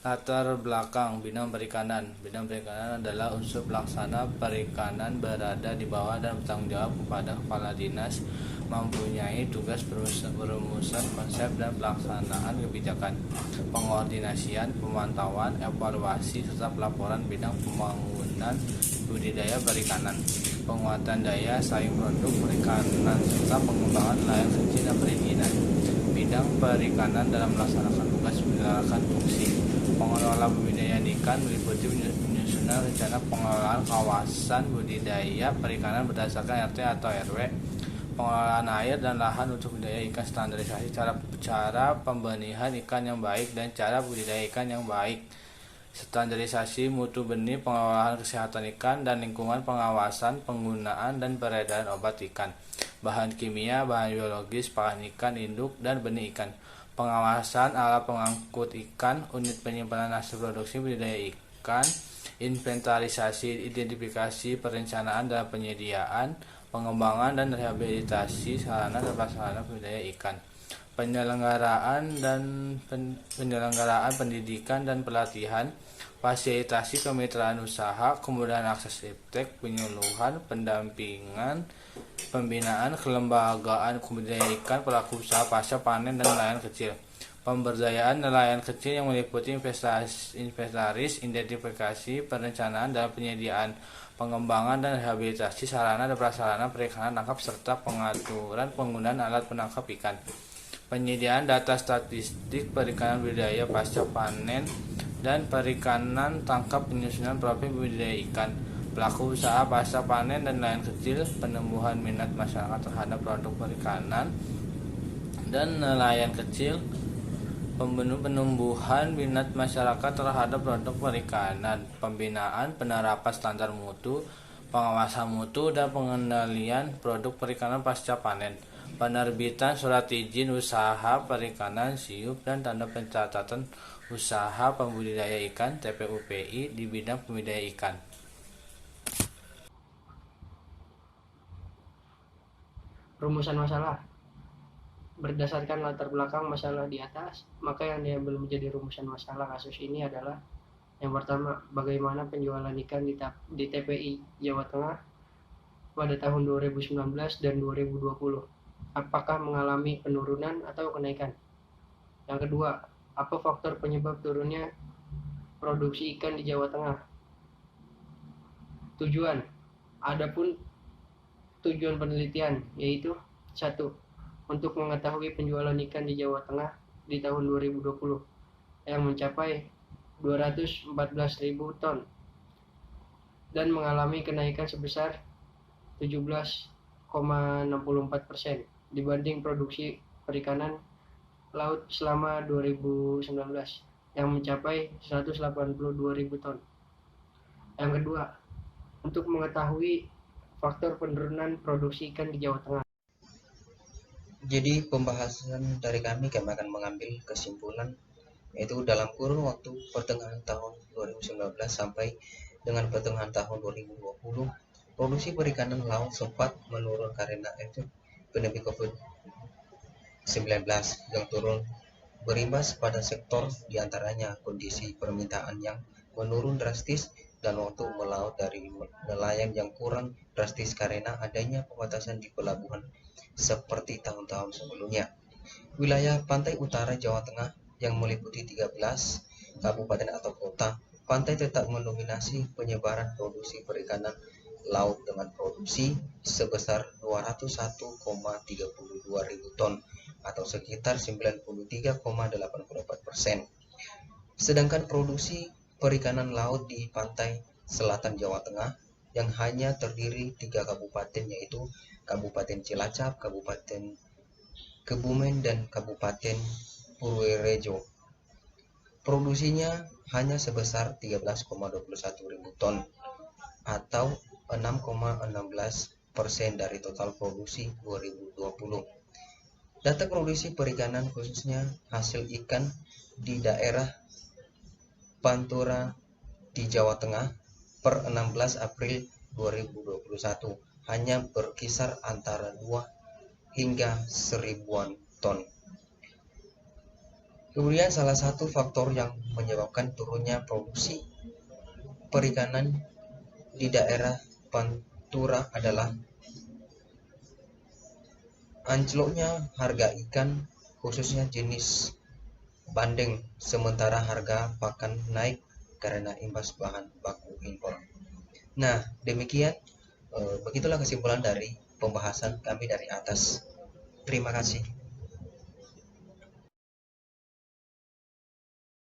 Latar belakang bidang perikanan. Bidang perikanan adalah unsur pelaksana perikanan berada di bawah dan bertanggung jawab kepada kepala dinas, mempunyai tugas perumusan konsep dan pelaksanaan kebijakan, pengordinasian, pemantauan, evaluasi, serta pelaporan bidang pembangunan budidaya perikanan, penguatan daya saing produk perikanan, serta pengembangan nelayan kecil dan perizinan. Bidang perikanan dalam melaksanakan tugas menjalankan fungsi pengelola budidaya ikan meliputi penyusunan rencana pengelolaan kawasan budidaya perikanan berdasarkan RT atau RW, pengelolaan air dan lahan untuk budidaya ikan, standarisasi cara pembenihan ikan yang baik dan cara budidaya ikan yang baik, standarisasi mutu benih, pengelolaan kesehatan ikan dan lingkungan, pengawasan penggunaan dan peredaran obat ikan, bahan kimia, bahan biologis, pakan ikan induk dan benih ikan, pengawasan alat pengangkut ikan, unit penyimpanan hasil produksi budidaya ikan, inventarisasi, identifikasi, perencanaan dan penyediaan, pengembangan dan rehabilitasi sarana dan prasarana budidaya ikan, penyelenggaraan pendidikan dan pelatihan, fasilitasi kemitraan usaha, kemudahan akses iptek, penyuluhan, pendampingan, pembinaan kelembagaan budidaya ikan, pelaku usaha pasca panen dan nelayan kecil, pemberdayaan nelayan kecil yang meliputi inventaris, identifikasi, perencanaan dan penyediaan, pengembangan dan rehabilitasi sarana dan prasarana perikanan tangkap serta pengaturan penggunaan alat penangkap ikan, penyediaan data statistik perikanan budidaya pasca panen dan perikanan tangkap, penyusunan profil budidaya ikan, pelaku usaha pasca panen dan nelayan kecil, penumbuhan minat masyarakat terhadap produk perikanan dan nelayan kecil, penumbuhan minat masyarakat terhadap produk perikanan, pembinaan penerapan standar mutu, pengawasan mutu dan pengendalian produk perikanan pasca panen, penerbitan surat izin usaha perikanan SIUP dan tanda pencatatan usaha pembudidaya ikan TPUPI di bidang pembudidaya ikan. Rumusan masalah. Berdasarkan latar belakang masalah di atas, maka yang diambil menjadi rumusan masalah kasus ini adalah yang pertama, bagaimana penjualan ikan di TPI Jawa Tengah pada tahun 2019 dan 2020. Apakah mengalami penurunan atau kenaikan? Yang kedua, apa faktor penyebab turunnya produksi ikan di Jawa Tengah? Tujuan. Adapun tujuan penelitian yaitu satu, untuk mengetahui penjualan ikan di Jawa Tengah di tahun 2020 yang mencapai 214.000 ton dan mengalami kenaikan sebesar 17,64% dibanding produksi perikanan laut selama 2019 yang mencapai 182.000 ton. Yang kedua, untuk mengetahui faktor penurunan produksi ikan di Jawa Tengah. Jadi pembahasan dari kami akan mengambil kesimpulan yaitu dalam kurun waktu pertengahan tahun 2019 sampai dengan pertengahan tahun 2020, produksi perikanan laut sempat menurun karena efek pandemi COVID-19 yang turun berimbas pada sektor diantaranya kondisi permintaan yang menurun drastis dan waktu melaut dari nelayan yang kurang drastis karena adanya pembatasan di pelabuhan seperti tahun-tahun sebelumnya. Wilayah pantai utara Jawa Tengah yang meliputi 13 kabupaten atau kota, pantai tetap mendominasi penyebaran produksi perikanan laut dengan produksi sebesar 201,32 ribu ton atau sekitar 93,84%. Sedangkan produksi perikanan laut di pantai selatan Jawa Tengah yang hanya terdiri 3 kabupaten yaitu Kabupaten Cilacap, Kabupaten Kebumen, dan Kabupaten Purworejo. Produksinya hanya sebesar 13,21 ribu ton atau 6,16% dari total produksi 2020. Data produksi perikanan khususnya hasil ikan di daerah Pantura di Jawa Tengah per 16 April 2021 hanya berkisar antara 2 hingga 1000-an ton. Kemudian salah satu faktor yang menyebabkan turunnya produksi perikanan di daerah Pantura adalah anjloknya harga ikan, khususnya jenis bandeng, sementara harga pakan naik karena imbas bahan baku impor. Nah, demikian begitulah kesimpulan dari pembahasan kami dari atas. Terima kasih.